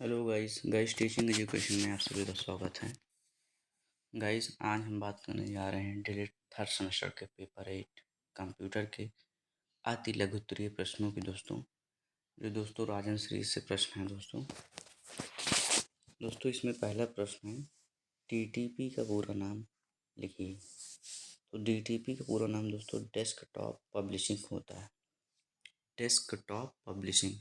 Hello guys teaching education में आप सभी का स्वागत है। गाइस आज हम बात करने जा रहे हैं डिलीट थर्ड सेमेस्टर के पेपर 8 कंप्यूटर के अति लघु उत्तरीय प्रश्नों की दोस्तों। जो दोस्तों राजन सीरीज से प्रश्न है दोस्तों। इसमें पहला प्रश्न है, डीटीपी का पूरा नाम लिखिए। तो डीटीपी का पूरा नाम दोस्तों डेस्कटॉप पब्लिशिंग होता है। Desktop publishing.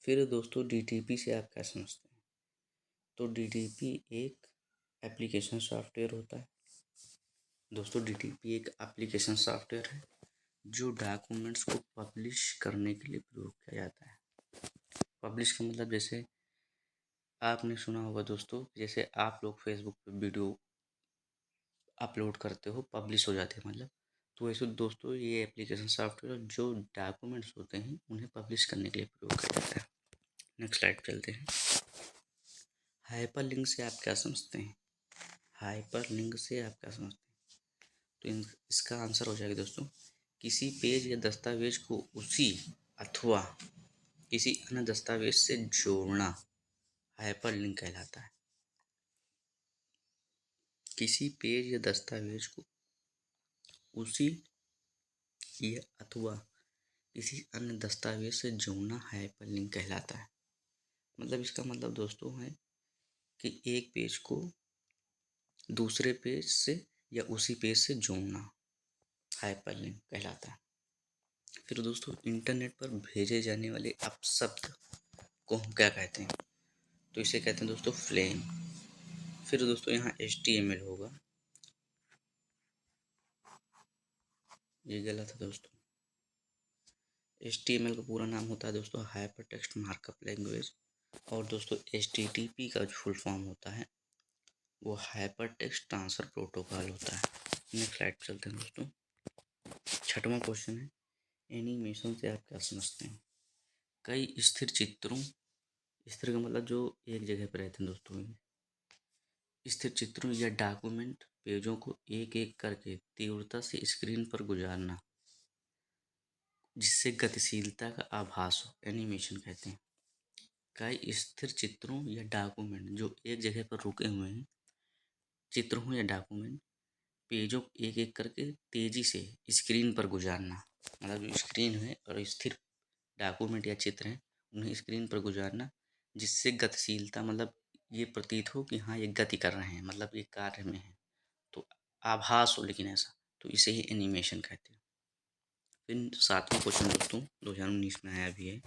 फिर दोस्तों डीटीपी से आप क्या समझते हैं? तो डीटीपी एक एप्लीकेशन सॉफ्टवेयर होता है। दोस्तों डीटीपी एक एप्लीकेशन सॉफ्टवेयर है जो डॉक्यूमेंट्स को पब्लिश करने के लिए प्रयोग किया जाता है। पब्लिश का मतलब जैसे आपने सुना होगा दोस्तों, जैसे आप लोग फेसबुक पे वीडियो अपलोड करते हो, पब्लिश हो जाते हैं मतलब। तो वैसे दोस्तों ये एप्लीकेशन सॉफ्टवेयर जो डॉक्यूमेंट्स होते हैं उन्हें पब्लिश करने के लिए प्रयोग किया जाता है। नेक्स्ट स्लाइड चलते हैं। हाइपर लिंक से आप क्या समझते हैं? हाइपर लिंक से आप क्या समझते हैं? तो इसका आंसर हो जाएगा दोस्तों, किसी पेज या दस्तावेज को उसी अथवा किसी अन्य दस्तावेज से जोड़ना हाइपरलिंक कहलाता है। किसी पेज या दस्तावेज को उसी या अथवा किसी अन्य दस्तावेज से जोड़ना हाइपरलिंक कहलाता है। मतलब इसका मतलब दोस्तों है कि एक पेज को दूसरे पेज से या उसी पेज से जोड़ना हाइपरलिंक कहलाता है। फिर दोस्तों इंटरनेट पर भेजे जाने वाले अपशब्द को हम क्या कहते हैं? तो इसे कहते हैं दोस्तों फ्लेम। फिर दोस्तों यहाँ HTML होगा, ये गलत है दोस्तों। HTML का पूरा नाम होता है दोस्तों हाइपर टेक्स्ट मार्कअप लैंग्वेज। और दोस्तों HTTP का जो फुल फॉर्म होता है वो हाइपर टेक्स्ट ट्रांसफर प्रोटोकॉल होता है। नेक्स्ट स्लाइड चलते हैं दोस्तों। छठवां क्वेश्चन है, एनिमेशन से आप क्या समझते हैं? कई स्थिर चित्रों, स्थिर का मतलब जो एक जगह पर रहते हैं दोस्तों, स्थिर चित्रों या डॉक्यूमेंट पेजों को एक एक करके तीव्रता से स्क्रीन पर गुजारना जिससे गतिशीलता का आभास हो, एनिमेशन कहते हैं। कई स्थिर चित्रों या डॉक्यूमेंट जो एक जगह पर रुके हुए हैं, चित्र हो या डॉक्यूमेंट, पेजों को एक एक करके तेजी से स्क्रीन पर गुजारना, मतलब जो स्क्रीन है और स्थिर डॉक्यूमेंट या चित्र हैं उन्हें स्क्रीन पर गुजारना जिससे गतिशीलता, मतलब ये प्रतीत हो कि हाँ ये गति कर रहे हैं, मतलब ये कार्य में है, तो आभास हो लेकिन ऐसा, तो इसे ही एनिमेशन कहते हैं। फिर सातवां क्वेश्चन दोस्तों 2019 में आया भी है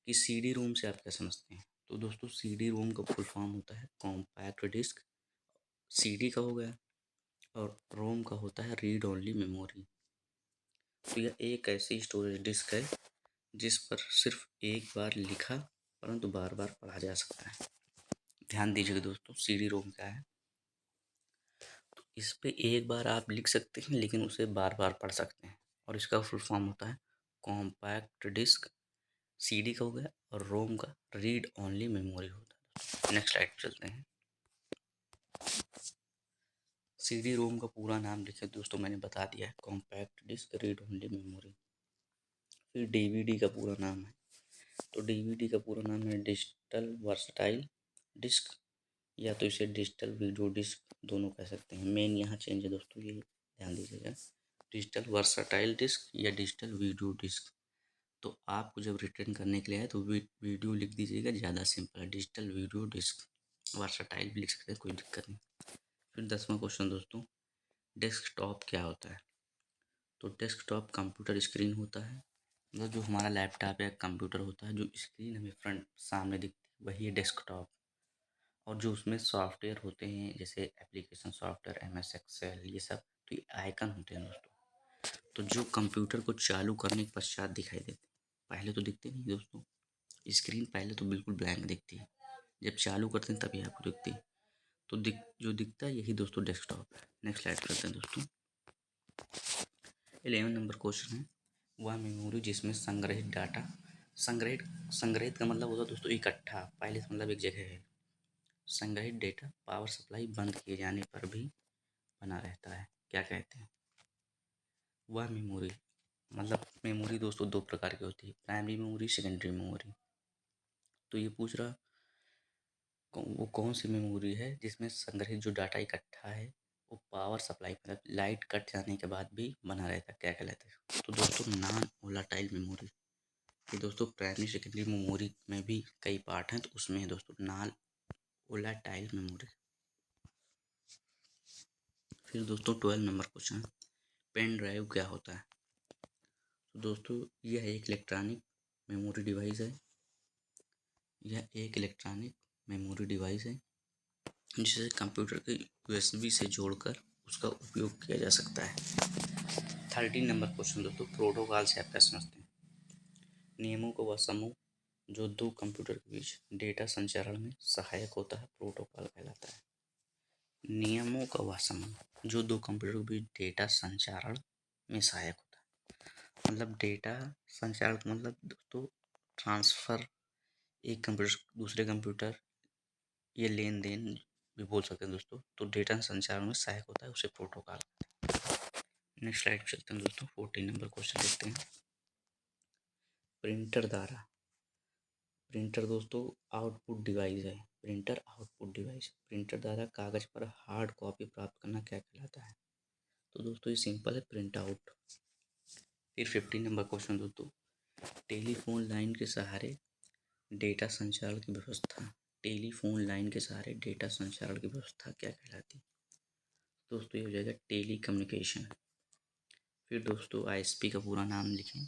कि CD रोम से आप क्या समझते हैं? तो दोस्तों CD रोम का फुल फॉर्म होता है कॉम्पैक्ट डिस्क। CD का हो गया और रोम का होता है रीड ओनली मेमोरी। तो यह एक ऐसी स्टोरेज डिस्क है जिस पर सिर्फ एक बार लिखा परंतु बार बार पढ़ा जा सकता है। ध्यान दीजिएगा दोस्तों, CD रोम क्या है? तो इस पे एक बार आप लिख सकते हैं लेकिन उसे बार बार पढ़ सकते हैं, और इसका फुल फॉर्म होता है कॉम्पैक्ट डिस्क। CD का हो गया और रोम का रीड ओनली मेमोरी होता है। नेक्स्ट स्लाइड चलते हैं। CD रोम का पूरा नाम लिखे दोस्तों, मैंने बता दिया है, compact disc read only memory. फिर DVD का पूरा नाम है, तो DVD का पूरा नाम है डिजिटल वर्सटाइल डिस्क, या तो इसे डिजिटल वीडियो डिस्क दोनों कह सकते हैं। मेन यहाँ चेंज है दोस्तों, ये ध्यान दीजिएगा, डिजिटल वर्सटाइल डिस्क या डिजिटल वीडियो डिस्क। तो आपको जब रिटर्न करने के लिए है तो वीडियो लिख दीजिएगा, ज़्यादा सिंपल है, डिजिटल वीडियो डिस्क। वर्सटाइल भी लिख सकते हैं, कोई दिक्कत नहीं। फिर 10वां क्वेश्चन दोस्तों, डेस्कटॉप क्या होता है? तो डेस्कटॉप कंप्यूटर स्क्रीन होता है, मतलब जो हमारा लैपटॉप या कंप्यूटर होता है, जो स्क्रीन हमें फ्रंट सामने दिखती है वही है डेस्कटॉप। और जो उसमें सॉफ्टवेयर होते हैं जैसे एप्लीकेशन सॉफ्टवेयर, MS एक्सेल, ये सब, तो ये आइकन होते हैं दोस्तों। तो जो कंप्यूटर को चालू करने के पश्चात दिखाई देते हैं, पहले तो दिखते नहीं दोस्तों, स्क्रीन पहले तो बिल्कुल ब्लैंक दिखती है, जब चालू करते हैं तभी आपको दिखती है। तो जो दिखता है यही दोस्तों डेस्कटॉप है। नेक्स्ट स्लाइड करते हैं दोस्तों। 11 नंबर क्वेश्चन है, वह मेमोरी जिसमें संग्रहित डाटा, संग्रहित संग्रहित का मतलब होता है दोस्तों इकट्ठा, पहले से मतलब एक जगह है। संग्रहित डेटा पावर सप्लाई बंद किए जाने पर भी बना रहता है, क्या कहते हैं? वह मेमोरी, मतलब मेमोरी दोस्तों दो प्रकार की होती है, प्राइमरी मेमोरी, सेकेंडरी मेमोरी। तो ये पूछ रहा वो कौन सी मेमोरी है जिसमें संग्रहित जो डाटा इकट्ठा है वो पावर सप्लाई मतलब लाइट कट जाने के बाद भी बना रहता है, क्या कहलाता है? तो दोस्तों नॉन वोलेटाइल मेमोरी। ये दोस्तों प्राइमरी सेकेंडरी मेमोरी में भी कई पार्ट हैं, तो उसमें है दोस्तों नॉन वोलेटाइल मेमोरी। फिर दोस्तों 12 नंबर क्वेश्चन, पेन ड्राइव क्या होता है? तो दोस्तों यह एक इलेक्ट्रॉनिक मेमोरी डिवाइस है। यह एक इलेक्ट्रॉनिक मेमोरी डिवाइस है जिसे कंप्यूटर के यूएसबी से जोड़कर उसका उपयोग किया जा सकता है। 13 नंबर क्वेश्चन दोस्तों, प्रोटोकॉल से आप क्या समझते हैं? नियमों का वह समूह जो दो कंप्यूटर के बीच डेटा संचारण में सहायक होता है प्रोटोकॉल कहलाता है। नियमों का वह समूह जो दो कंप्यूटर के बीच डेटा संचारण में सहायक होता है। मतलब डेटा संचारण का मतलब दोस्तों ट्रांसफ़र, एक कंप्यूटर से दूसरे कंप्यूटर, ये लेन देन भी बोल सकते हैं दोस्तों। तो डेटा संचारण में सहायक होता है, उसे प्रोटोकॉल। नेक्स्ट स्लाइड पे चलते हैं दोस्तों, 14 नंबर क्वेश्चन देखते हैं। प्रिंटर द्वारा, प्रिंटर दोस्तों आउटपुट डिवाइस है। प्रिंटर आउटपुट डिवाइस, प्रिंटर द्वारा कागज पर हार्ड कॉपी प्राप्त करना क्या कहलाता है? तो दोस्तों ये सिंपल है, प्रिंट आउट। फिर 15 नंबर क्वेश्चन दोस्तों, टेलीफोन लाइन के सहारे डेटा संचारण की व्यवस्था, टेलीफोन लाइन के सहारे डेटा संचारण की व्यवस्था क्या कहलाती है? दोस्तों ये हो जाएगा टेली कम्युनिकेशन। फिर दोस्तों आईएसपी का पूरा नाम लिखें।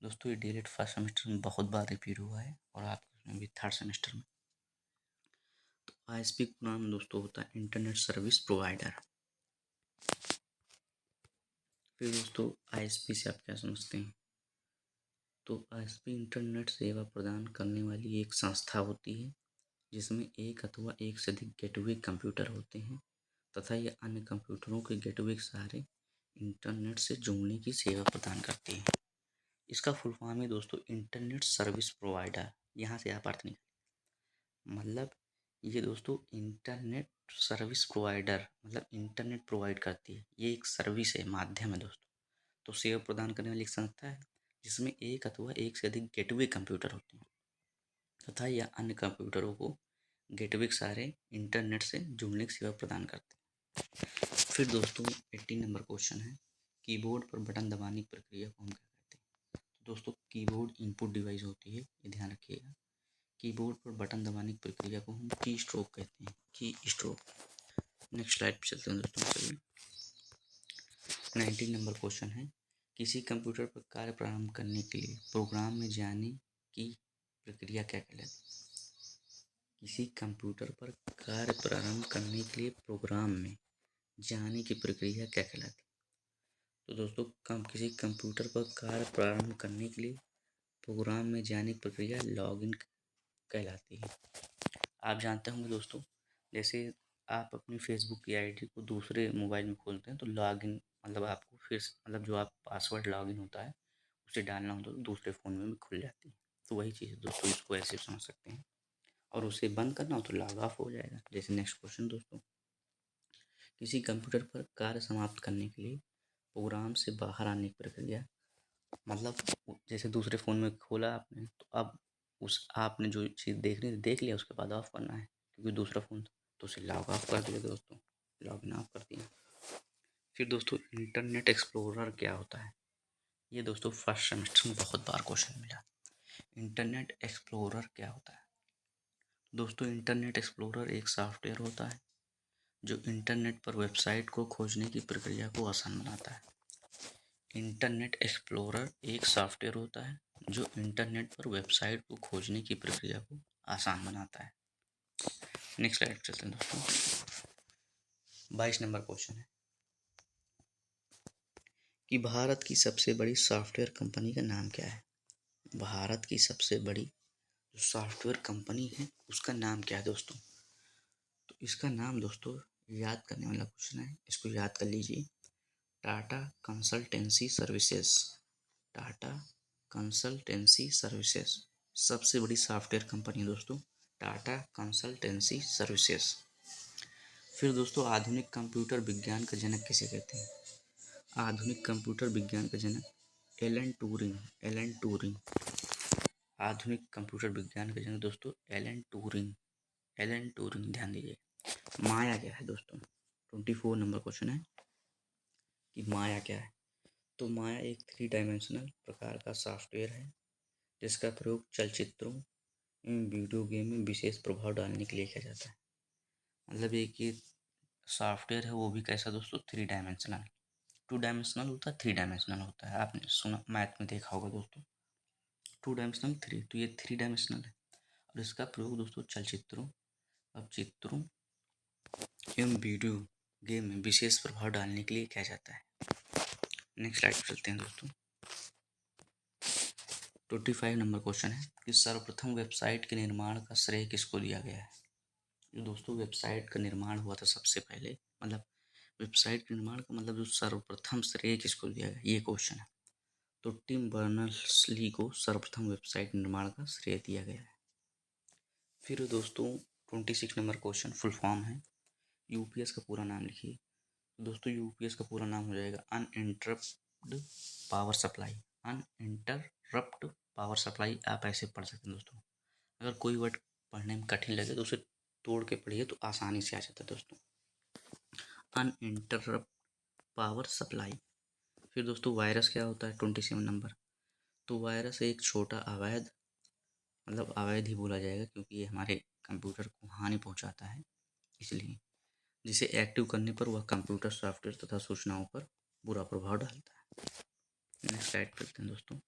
दोस्तों ये डीएलएड फर्स्ट सेमेस्टर में बहुत बार रिपीट हुआ है और आपके उसमें भी थर्ड सेमेस्टर में। तो आईएसपी का नाम दोस्तों होता है इंटरनेट सर्विस प्रोवाइडर। फिर दोस्तों आईएसपी से आप क्या समझते हैं? तो आईएसपी इंटरनेट सेवा प्रदान करने वाली एक संस्था होती है जिसमें एक अथवा एक से अधिक गेटवे कंप्यूटर होते हैं तथा यह अन्य कंप्यूटरों के गेटवे के सहारे इंटरनेट से जुड़ने की सेवा प्रदान करती है। इसका फुल फॉर्म है दोस्तों इंटरनेट सर्विस प्रोवाइडर। यहाँ से आप अर्थ निकालें, मतलब ये दोस्तों इंटरनेट सर्विस प्रोवाइडर मतलब इंटरनेट प्रोवाइड करती है, ये एक सर्विस है, माध्यम है दोस्तों। तो सेवा प्रदान करने वाली एक संस्था है जिसमें एक अथवा एक से अधिक गेटवे कंप्यूटर होते हैं तथा यह अन्य कंप्यूटरों को गेटवे के सहारे इंटरनेट से जुड़ने की सेवा प्रदान करते हैं। फिर दोस्तों 18 नंबर क्वेश्चन है, कीबोर्ड पर बटन दबाने की प्रक्रिया को हम क्या कहते हैं? तो दोस्तों कीबोर्ड इनपुट डिवाइस होती है, ये ध्यान रखिएगा। कीबोर्ड पर बटन दबाने की प्रक्रिया को हम की स्ट्रोक कहते हैं, की स्ट्रोक। नेक्स्ट स्लाइड पे चलते हैं दोस्तों। चलिए 19 नंबर क्वेश्चन है, किसी कंप्यूटर पर कार्य प्रारंभ करने के लिए प्रोग्राम में जाने की प्रक्रिया क्या कहलाती है? किसी कंप्यूटर पर कार्य प्रारंभ करने के लिए प्रोग्राम में जाने की प्रक्रिया क्या कहलाती है? तो दोस्तों किसी कंप्यूटर पर कार्य प्रारंभ करने के लिए प्रोग्राम में जाने की प्रक्रिया लॉगिन कहलाती है। आप जानते होंगे दोस्तों, जैसे आप अपनी फेसबुक की आईडी को दूसरे मोबाइल में खोलते हैं तो लॉगिन मतलब आपको फिर मतलब जो आप पासवर्ड लॉगिन होता है उसे डालना होता है तो दूसरे फ़ोन में भी खुल जाती है। तो वही चीज़ है दोस्तों, इसको ऐसे समझ सकते हैं। और उसे बंद करना हो तो लॉग ऑफ हो जाएगा। जैसे नेक्स्ट क्वेश्चन दोस्तों, किसी कंप्यूटर पर कार्य समाप्त करने के लिए प्रोग्राम से बाहर आने की प्रक्रिया, मतलब जैसे दूसरे फ़ोन में खोला आपने तो अब उस आपने जो चीज़ देखनी थी देख लिया, उसके बाद ऑफ करना है क्योंकि दूसरा फ़ोन था, तो उसे लॉग ऑफ कर दिया दोस्तों, लॉग इन ऑफ कर दिया। फिर दोस्तों इंटरनेट एक्सप्लोरर क्या होता है? ये दोस्तों फर्स्ट सेमेस्टर में बहुत बार क्वेश्चन मिला। इंटरनेट एक्सप्लोरर क्या होता है? दोस्तों इंटरनेट एक्सप्लोरर एक सॉफ्टवेयर होता है जो इंटरनेट पर वेबसाइट को खोजने की प्रक्रिया को आसान बनाता है। इंटरनेट एक्सप्लोरर एक सॉफ्टवेयर होता है जो इंटरनेट पर वेबसाइट को खोजने की प्रक्रिया को आसान बनाता है। नेक्स्ट स्लाइड चलते हैं दोस्तों। 22 नंबर क्वेश्चन है कि भारत की सबसे बड़ी सॉफ्टवेयर कंपनी का नाम क्या है? भारत की सबसे बड़ी जो सॉफ्टवेयर कंपनी है उसका नाम क्या है दोस्तों? तो इसका नाम दोस्तों याद करने वाला क्वेश्चन है, इसको याद कर लीजिए। Tata consultancy services, Tata consultancy services सबसे बड़ी सॉफ्टवेयर कंपनी है दोस्तों, टाटा कंसल्टेंसी सर्विसेज। फिर दोस्तों आधुनिक कंप्यूटर विज्ञान का जनक किसे कहते हैं? आधुनिक कंप्यूटर विज्ञान का जनक एलन ट्यूरिंग, एलन ट्यूरिंग। आधुनिक कंप्यूटर विज्ञान के जनक दोस्तों एलन ट्यूरिंग ध्यान दीजिए। माया क्या है दोस्तों? 24 नंबर क्वेश्चन है कि माया क्या है। तो माया एक 3 डायमेंशनल प्रकार का सॉफ्टवेयर है जिसका प्रयोग चलचित्रों एवं वीडियो गेम में विशेष प्रभाव डालने के लिए किया जाता है। मतलब एक ये सॉफ्टवेयर है, वो भी कैसा दोस्तों? 3 डायमेंशनल। 2 डायमेंशनल होता है, 3 डायमेंशनल होता है। आपने सुना, मैथ में देखा होगा दोस्तों। 2 डायमेंशनल, 3, तो ये 3 डायमेंशनल है और इसका प्रयोग दोस्तों चलचित्रों अब चित्रों एवं वीडियो गेम में विशेष प्रभाव डालने के लिए किया जाता है। नेक्स्ट स्लाइड पर चलते हैं दोस्तों। 25 नंबर क्वेश्चन है कि सर्वप्रथम वेबसाइट के निर्माण का श्रेय किसको दिया गया है? जो दोस्तों वेबसाइट का निर्माण हुआ था सबसे पहले, मतलब वेबसाइट के निर्माण का मतलब जो सर्वप्रथम श्रेय किसको दिया गया, ये क्वेश्चन है। तो टिम बर्नर्स-ली को सर्वप्रथम वेबसाइट निर्माण का श्रेय दिया गया है। फिर दोस्तों 26 नंबर क्वेश्चन फुल फॉर्म है। यूपीएस का पूरा नाम लिखिए। तो दोस्तों यूपीएस का पूरा नाम हो जाएगा uninterrupted power supply. Uninterrupt power supply आप ऐसे पढ़ सकते हैं दोस्तों। अगर कोई वर्ड पढ़ने में कठिन लगे तो उसे तोड़ के पढ़िए तो आसानी से आ जाता है दोस्तों। अनइंटरप्ट पावर सप्लाई। फिर दोस्तों वायरस क्या होता है? 27 नंबर। तो वायरस एक छोटा अवैध, मतलब अवैध ही बोला जाएगा क्योंकि ये हमारे कंप्यूटर को हानि पहुंचाता है, इसलिए जिसे एक्टिव करने पर वह कंप्यूटर सॉफ्टवेयर तथा सूचनाओं पर बुरा प्रभाव डालता है। नेक्स्ट स्लाइड पर चलते हैं दोस्तों।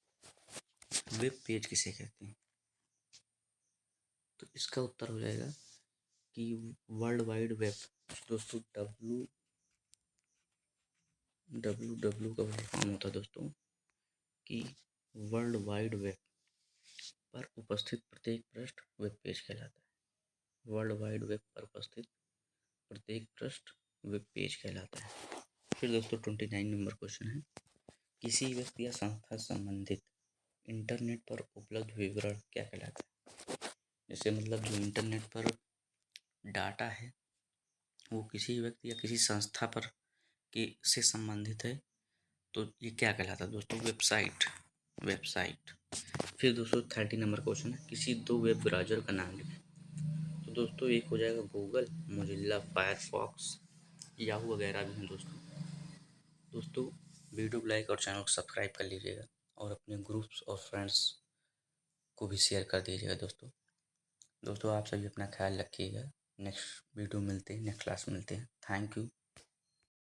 वेब पेज किसे कहते हैं? तो इसका उत्तर हो जाएगा कि वर्ल्ड वाइड वेब। दोस्तों डब्ल्यू का फॉर्म होता है दोस्तों कि वर्ल्ड वाइड वेब पर उपस्थित प्रत्येक पृष्ठ वेब पेज कहलाता है। वर्ल्ड वाइड वेब पर उपस्थित प्रत्येक पृष्ठ वेब पेज कहलाता है। फिर दोस्तों 29 नंबर क्वेश्चन है, किसी व्यक्ति या संस्था से संबंधित इंटरनेट पर उपलब्ध विवरण क्या कहलाता है? जैसे मतलब जो इंटरनेट पर डाटा है वो किसी व्यक्ति या किसी संस्था पर के से संबंधित है तो ये क्या कहलाता है दोस्तों? वेबसाइट। फिर दोस्तों 30 नंबर क्वेश्चन है, किसी 2 वेब ब्राउज़र का नाम लिखें। तो दोस्तों एक हो जाएगा गूगल, मोजिल्ला, फायरफॉक्स, याहू वगैरह भी हैं दोस्तों वीडियो को लाइक और चैनल को सब्सक्राइब कर लीजिएगा और अपने ग्रुप्स और फ्रेंड्स को भी शेयर कर दीजिएगा दोस्तों आप सभी अपना ख्याल रखिएगा। नेक्स्ट वीडियो मिलते हैं, नेक्स्ट क्लास मिलते हैं। Thank you.